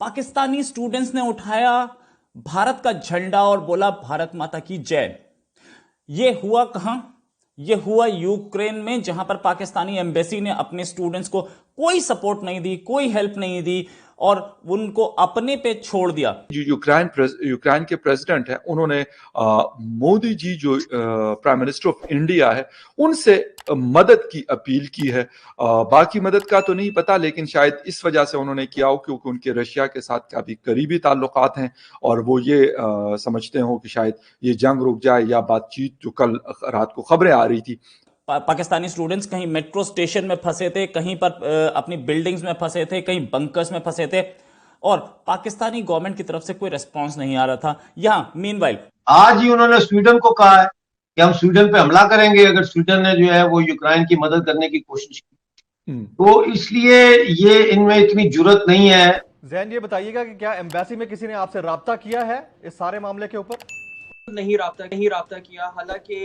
Pakistani students ने उठाया भारत का झंडा और बोला भारत माता की जय। ये हुआ कहां? ये हुआ यूक्रेन में, जहां पर पाकिस्तानी एम्बेसी ने अपने स्टूडेंट्स को कोई सपोर्ट नहीं दी, कोई हेल्प नहीं दी और उनको अपने पे छोड़ दिया। जो यूक्रेन के प्रेसिडेंट हैं, उन्होंने मोदी जी जो प्राइम मिनिस्टर ऑफ इंडिया है, उनसे मदद की अपील की है। बाकी मदद का तो नहीं पता, लेकिन शायद इस वजह से उन्होंने किया हो क्योंकि उनके रशिया के साथ काफी करीबी ताल्लुकात हैं और वो ये समझते हो कि शायद ये जंग रुक जाए या बातचीत जो कल रात को खबरें आ रही थी। पाकिस्तानी स्टूडेंट्स कहीं मेट्रो स्टेशन में फंसे थे, कहीं पर अपनी बिल्डिंग्स में फंसे थे, कहीं बंकर्स में फंसे थे और पाकिस्तानी गवर्नमेंट की तरफ से कोई रिस्पांस नहीं आ रहा था। यहां मीनवाइल आज ही उन्होंने स्वीडन को कहा है कि हम स्वीडन पे हमला करेंगे अगर स्वीडन ने जो है वो यूक्रेन की मदद करने की कोशिश की। तो इसलिए ये इनमें इतनी जुर्रत नहीं है। जैन, ये बताइएगा कि क्या एम्बेसी में किसी ने आपसे राब्ता किया है इस सारे मामले के ऊपर? नहीं राब्ता किया। हालांकि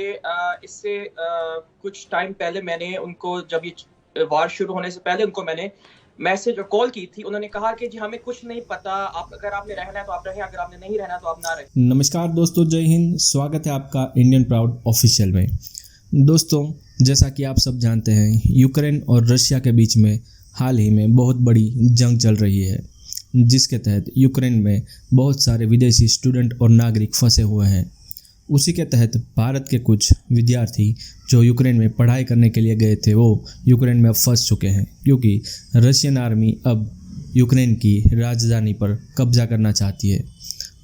इससे कुछ टाइम पहले मैंने उनको, जब ये वार शुरू होने से पहले उनको मैंने मैसेज और कॉल की थी। उन्होंने कहा कि जी हमें कुछ नहीं पता, आप अगर आपने रहना है तो आप रहें, अगर आपने नहीं रहना तो आप ना रहें। नमस्कार दोस्तों, जय हिंद। स्वागत है आपका इंडियन प्राउड ऑफिशियल में। दोस्तों, जैसा कि आप सब जानते हैं, यूक्रेन और रशिया के बीच में हाल ही में बहुत बड़ी जंग चल रही है, जिसके तहत यूक्रेन में बहुत सारे विदेशी स्टूडेंट और नागरिक फंसे हुए हैं। उसी के तहत भारत के कुछ विद्यार्थी जो यूक्रेन में पढ़ाई करने के लिए गए थे, वो यूक्रेन में अब फंस चुके हैं क्योंकि रशियन आर्मी अब यूक्रेन की राजधानी पर कब्जा करना चाहती है।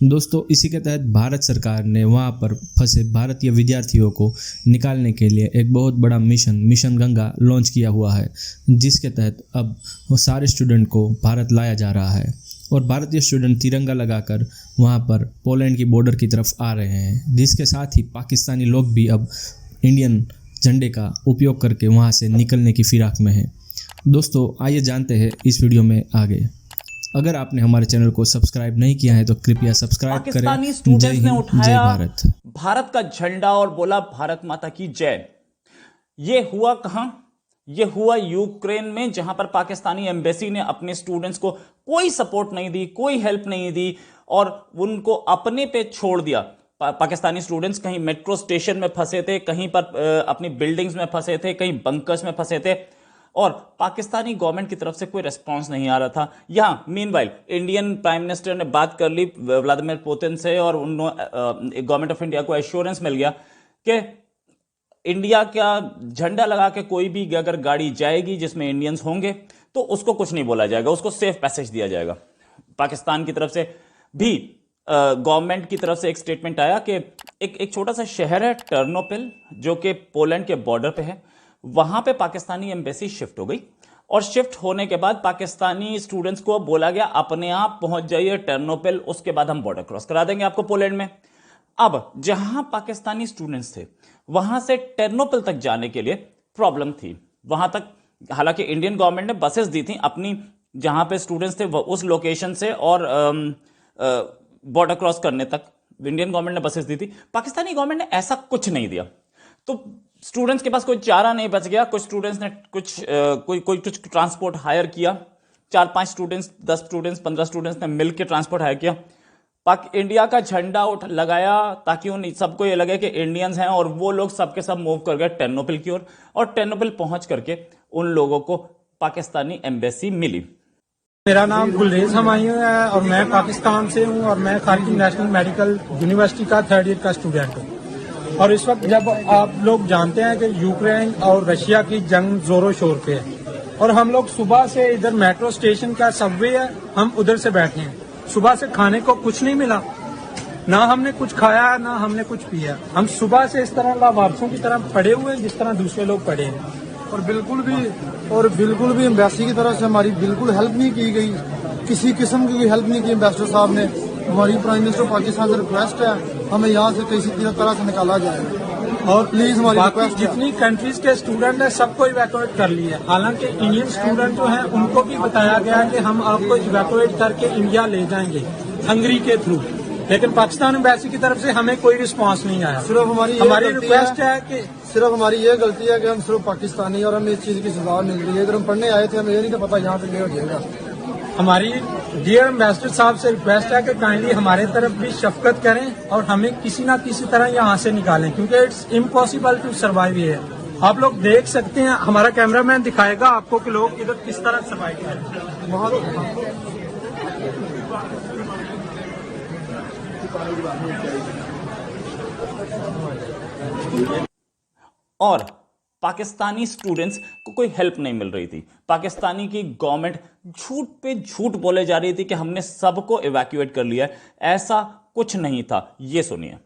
दोस्तों, इसी के तहत भारत सरकार ने वहाँ पर फंसे भारतीय विद्यार्थियों को निकालने के लिए एक बहुत बड़ा मिशन गंगा लॉन्च किया हुआ है, जिसके तहत अब वो सारे स्टूडेंट को भारत लाया जा रहा है और भारतीय स्टूडेंट तिरंगा लगाकर वहाँ पर पोलैंड की बॉर्डर की तरफ आ रहे हैं, जिसके साथ ही पाकिस्तानी लोग भी अब इंडियन झंडे का उपयोग करके वहाँ से निकलने की फिराक में हैं। दोस्तों, आइए जानते हैं इस वीडियो में आगे। अगर आपने हमारे चैनल को सब्सक्राइब नहीं किया है तो कृपया सब्सक्राइब करें। पाकिस्तानी स्टूडेंट्स ने उठाया भारत भारत का झंडा और बोला भारत माता की जय। ये हुआ कहां? ये हुआ यूक्रेन में, जहां पर पाकिस्तानी एम्बेसी ने अपने स्टूडेंट्स को कोई सपोर्ट नहीं दी, कोई हेल्प नहीं दी और उनको अपने पे छोड़ दिया। पाकिस्तानी स्टूडेंट्स कहीं मेट्रो स्टेशन में फंसे थे, कहीं पर अपनी बिल्डिंग्स में फंसे थे, कहीं बंकर्स में फंसे थे और पाकिस्तानी गवर्नमेंट की तरफ से कोई रिस्पांस नहीं आ रहा था। यहां मीनवाइल इंडियन प्राइम मिनिस्टर ने बात कर ली व्लादिमीर पुतिन से और गवर्नमेंट ऑफ इंडिया को एश्योरेंस मिल गया कि इंडिया का झंडा लगा के कोई भी अगर गाड़ी जाएगी जिसमें इंडियंस होंगे तो उसको कुछ नहीं बोला जाएगा, उसको सेफ पैसेज दिया जाएगा। पाकिस्तान की तरफ से भी गवर्नमेंट की तरफ से एक स्टेटमेंट आया कि एक छोटा सा शहर है टर्नोपिल, जो कि पोलैंड के बॉर्डर पे है, वहां पे पाकिस्तानी एम्बेसी शिफ्ट हो गई और शिफ्ट होने के बाद पाकिस्तानी स्टूडेंट्स को बोला गया अपने आप पहुंच जाइए टर्नोपिल, उसके बाद हम बॉर्डर क्रॉस करा देंगे आपको पोलैंड में। अब जहां पाकिस्तानी स्टूडेंट्स थे वहां से टर्नोपिल तक जाने के लिए प्रॉब्लम थी। वहां तक हालांकि इंडियन गवर्नमेंट ने बसेस दी थी अपनी, जहां पे स्टूडेंट्स थे उस लोकेशन से और बॉर्डर क्रॉस करने तक इंडियन गवर्नमेंट ने बसेस दी थी। पाकिस्तानी गवर्नमेंट ने ऐसा कुछ नहीं दिया, तो स्टूडेंट्स के पास कोई चारा नहीं बच गया। कुछ स्टूडेंट्स ने कुछ ट्रांसपोर्ट हायर किया, 4-5 स्टूडेंट्स, 10 स्टूडेंट्स, 15 स्टूडेंट्स ने मिलकर ट्रांसपोर्ट हायर किया, इंडिया का झंडा लगाया ताकि उन सबको ये लगे कि इंडियंस हैं और वो लोग सबके सब मूव कर गए टर्नोपिल की ओर और टर्नोपिल पहुंच करके उन लोगों को पाकिस्तानी एम्बेसी मिली। मेरा नाम गुलरेज हमायूं है और मैं पाकिस्तान से हूं और मैं खारकी नेशनल मेडिकल यूनिवर्सिटी का 3rd ईयर का स्टूडेंट हूं। और इस वक्त जब आप लोग जानते हैं कि यूक्रेन और रशिया की जंग जोरों शोर पे है और हम लोग सुबह से इधर मेट्रो स्टेशन का सबवे है, हम उधर से बैठे हैं। सुबह से खाने को कुछ नहीं मिला, ना हमने कुछ खाया ना हमने कुछ पिया। हम सुबह से इस तरह लावारसों की तरह पड़े हुए हैं जिस तरह दूसरे लोग पड़े हैं और बिल्कुल भी एम्बेसी की तरफ से हमारी बिल्कुल हेल्प नहीं की गई, किसी किस्म की कोई हेल्प नहीं की एम्बेसडर साहब ने। हमारी प्राइम मिनिस्टर पाकिस्तान से रिक्वेस्ट है हमें यहाँ से किसी तरह से निकाला जाए और प्लीज हमारी रिक्वेस्ट। जितनी कंट्रीज के स्टूडेंट हैं सबको इवैक्यूएट कर लिया। हालांकि इंडियन स्टूडेंट जो हैं उनको भी बताया गया कि हम आपको इवैक्यूएट करके इंडिया ले जाएंगे हंगरी के थ्रू, लेकिन पाकिस्तान एम्बेसी की तरफ से हमें कोई रिस्पांस नहीं आया। सिर्फ हमारी रिक्वेस्ट है कि सिर्फ हमारी ये गलती है कि हम सिर्फ पाकिस्तानी और हमें इस चीज की सजा मिल रही है। अगर हम पढ़ने आए थे हमें ये नहीं था पता यहाँ पे ले हो जाएगा। हमारी डियर एम्बेसडर साहब से रिक्वेस्ट है कि काइंडली हमारे तरफ भी शफकत करें और हमें किसी ना किसी तरह यहाँ से निकालें, क्योंकि it's impossible to survive here. आप लोग देख सकते हैं, हमारा कैमरामैन दिखाएगा आपको कि लोग इधर किस तरह सर्वाइव कर रहे हैं। बहुत और पाकिस्तानी स्टूडेंट्स को कोई हेल्प नहीं मिल रही थी। पाकिस्तानी की गवर्नमेंट झूठ पे झूठ बोले जा रही थी कि हमने सबको इवैक्यूएट कर लिया है। ऐसा कुछ नहीं था। ये सुनिए।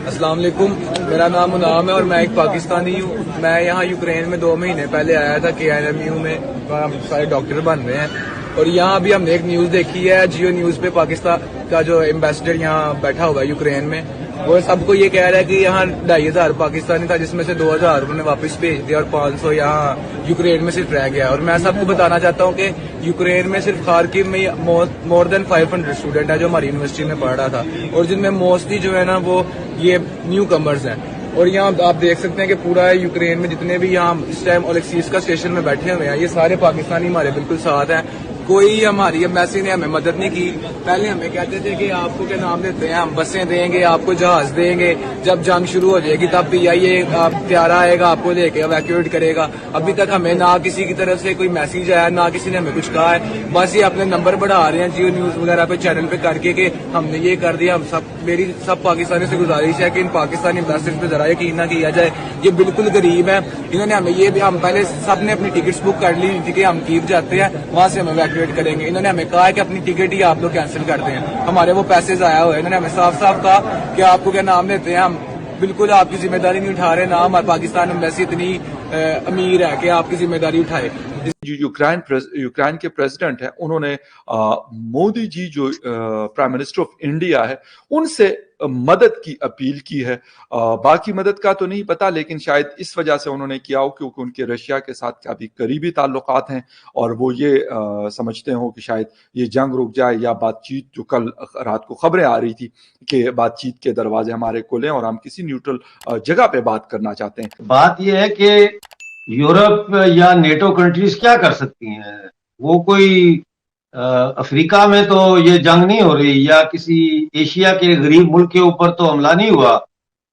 अस्सलाम वालेकुम, मेरा नाम मुनाम है और मैं एक पाकिस्तानी हूँ। मैं यहाँ यूक्रेन में 2 महीने पहले आया था KNMU में, हम सारे डॉक्टर बन रहे हैं। और यहाँ अभी हमने एक न्यूज़ देखी है, जियो न्यूज़ पे पाकिस्तान का जो एम्बेसडर यहाँ बैठा हुआ है यूक्रेन में, वो सबको ये कह रहा है कि यहाँ 2500 पाकिस्तानी था, जिसमें से 2000 उन्होंने वापस भेज दिया और 500 यहाँ यूक्रेन में सिर्फ रह गया। और मैं सबको बताना चाहता हूँ कि यूक्रेन में सिर्फ खार्किव में मोर देन 500 स्टूडेंट है जो हमारी यूनिवर्सिटी में पढ़ रहा था, और जिनमें मोस्टली जो है ना वो ये न्यू कमर्स हैं। और यहाँ आप देख सकते हैं कि पूरा यूक्रेन में जितने भी यहाँ इस टाइम ओलेक्सीस्का स्टेशन में बैठे हुए हैं, ये सारे पाकिस्तानी हमारे बिल्कुल साथ हैं। कोई हमारी एम्बेसी ने हमें मदद नहीं की। पहले हमें कहते थे कि आपको क्या नाम देते हैं, हम बसें देंगे, आपको जहाज देंगे, जब जंग शुरू हो जाएगी तब PIA त्यारा आएगा आपको लेके इवैक्यूएट करेगा। अभी तक हमें ना किसी की तरफ से कोई मैसेज आया, ना किसी ने हमें कुछ कहा है। बस ये अपने नंबर बढ़ा रहे हैं जियो न्यूज वगैरह पे चैनल पे करके कि हमने ये कर दिया। मेरी सब पाकिस्तानी से गुजारिश है कि इन पाकिस्तानी एम्बेसडर पे जरा यकीन ना किया जाए। ये बिल्कुल गरीब है। इन्होंने हमें ये भी, हम पहले सबने अपनी टिकट्स बुक कर ली थी कि हम कीव जाते हैं, वहां से हम इवैक्यूएट करेंगे। इन्होंने हमें कहा है कि अपनी टिकट ही आप लोग कैंसिल करते हैं। हमारे वो पैसे आया हुआ है। इन्होंने हमें साफ साफ कहा कि आपको क्या नाम देते हैं, हम बिल्कुल आपकी जिम्मेदारी नहीं उठा रहे। ना हमारे पाकिस्तान एम्बेसी इतनी अमीर है कि आपकी जिम्मेदारी उठाए। जो यूक्रेन के प्रेसिडेंट हैं, उन्होंने मोदी जी जो प्राइम मिनिस्टर ऑफ इंडिया है, उनसे मदद की अपील की है। बाकी मदद का तो नहीं पता, लेकिन शायद इस वजह से उन्होंने किया हो क्योंकि उनके रशिया के साथ काफी करीबी ताल्लुकात हैं और वो ये समझते हो कि शायद ये जंग रुक जाए या बातचीत, जो कल रात को खबरें आ रही थी कि बातचीत के दरवाजे हमारे खुले और हम किसी न्यूट्रल जगह पे बात करना चाहते हैं। बात यह है कि यूरोप या नेटो कंट्रीज क्या कर सकती हैं? वो कोई अफ्रीका में तो ये जंग नहीं हो रही, या किसी एशिया के गरीब मुल्क के ऊपर तो हमला नहीं हुआ।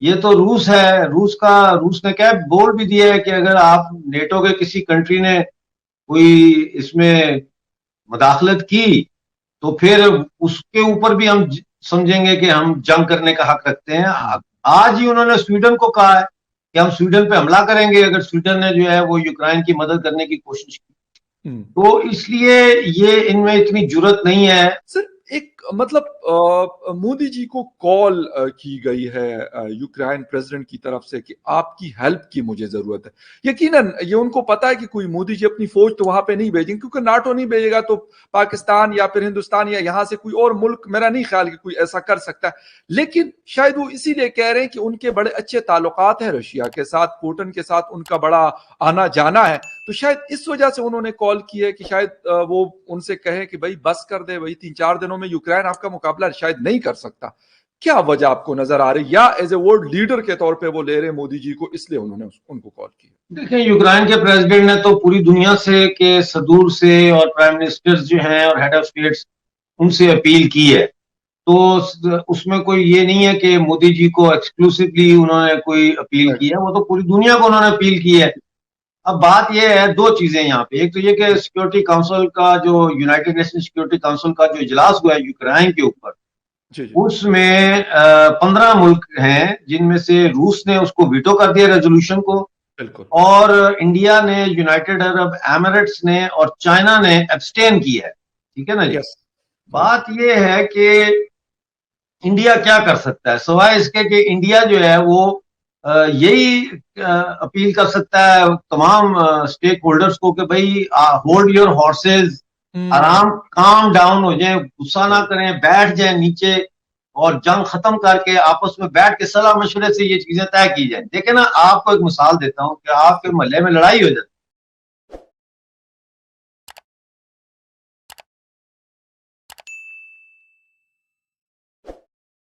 ये तो रूस है। रूस ने क्या बोल भी दिया है कि अगर आप नेटो के किसी कंट्री ने कोई इसमें मदाखलत की तो फिर उसके ऊपर भी हम समझेंगे कि हम जंग करने का हक रखते हैं। आज ही उन्होंने स्वीडन को कहा है कि हम स्वीडन पे हमला करेंगे अगर स्वीडन ने जो है वो यूक्रेन की मदद करने की कोशिश की। तो इसलिए ये इनमें इतनी जुर्रत नहीं है। सर, एक मतलब मोदी जी को कॉल की गई है यूक्रेन प्रेसिडेंट की तरफ से कि आपकी हेल्प की मुझे जरूरत है। यकीनन ये उनको पता है कि कोई मोदी जी अपनी फौज तो वहां पे नहीं भेजेंगे, क्योंकि नाटो नहीं भेजेगा तो पाकिस्तान या फिर हिंदुस्तान या यहां से कोई और मुल्क, मेरा नहीं ख्याल कि कोई ऐसा कर सकता है। लेकिन शायद वो इसीलिए कह रहे हैं कि उनके बड़े अच्छे ताल्लुकात हैं रशिया के साथ, पुतिन के साथ उनका बड़ा आना जाना है, तो शायद इस वजह से उन्होंने कॉल की है कि शायद वो उनसे कहे कि भाई बस कर दे, वही 3-4 दिनों में यूक्रेन आपका मुकाबला शायद नहीं कर सकता। क्या वजह आपको नजर आ रही, या एज ए वर्ल्ड लीडर के तौर पे वो ले रहे मोदी जी को, इसलिए उन्होंने उनको कॉल की? देखें, यूक्रेन के प्रेसिडेंट ने तो पूरी दुनिया से के सदूर से और प्राइम मिनिस्टर्स जो हैं और हेड ऑफ स्टेट्स, उनसे अपील की है। तो उसमें कोई ये नहीं है कि मोदी जी को एक्सक्लूसिवली उन्होंने कोई अपील की है, वो तो पूरी दुनिया को उन्होंने अपील की है। अब बात यह है, 2 चीजें यहाँ पे। एक तो ये कि सिक्योरिटी काउंसिल का जो यूनाइटेड नेशन सिक्योरिटी काउंसिल का जो इजलास हुआ है यूक्रेन के ऊपर, उसमें 15 मुल्क हैं, जिनमें से रूस ने उसको वीटो कर दिया रेजोल्यूशन को, और इंडिया ने, यूनाइटेड अरब एमिरेट्स ने और चाइना ने एब्सटेन किया है। ठीक है ना जी? बात यह है कि इंडिया क्या कर सकता है, सिवाय इसके कि इंडिया जो है वो यही अपील कर सकता है तमाम स्टेक होल्डर्स को कि भाई होल्ड योर हॉर्सेस, आराम, काम डाउन हो जाए, गुस्सा ना करें, बैठ जाए नीचे और जंग खत्म करके आपस में बैठ के सलाह मशवरे से ये चीजें तय की जाए। देखिए ना, आपको एक मिसाल देता हूं कि आपके मोहल्ले में लड़ाई हो जाती,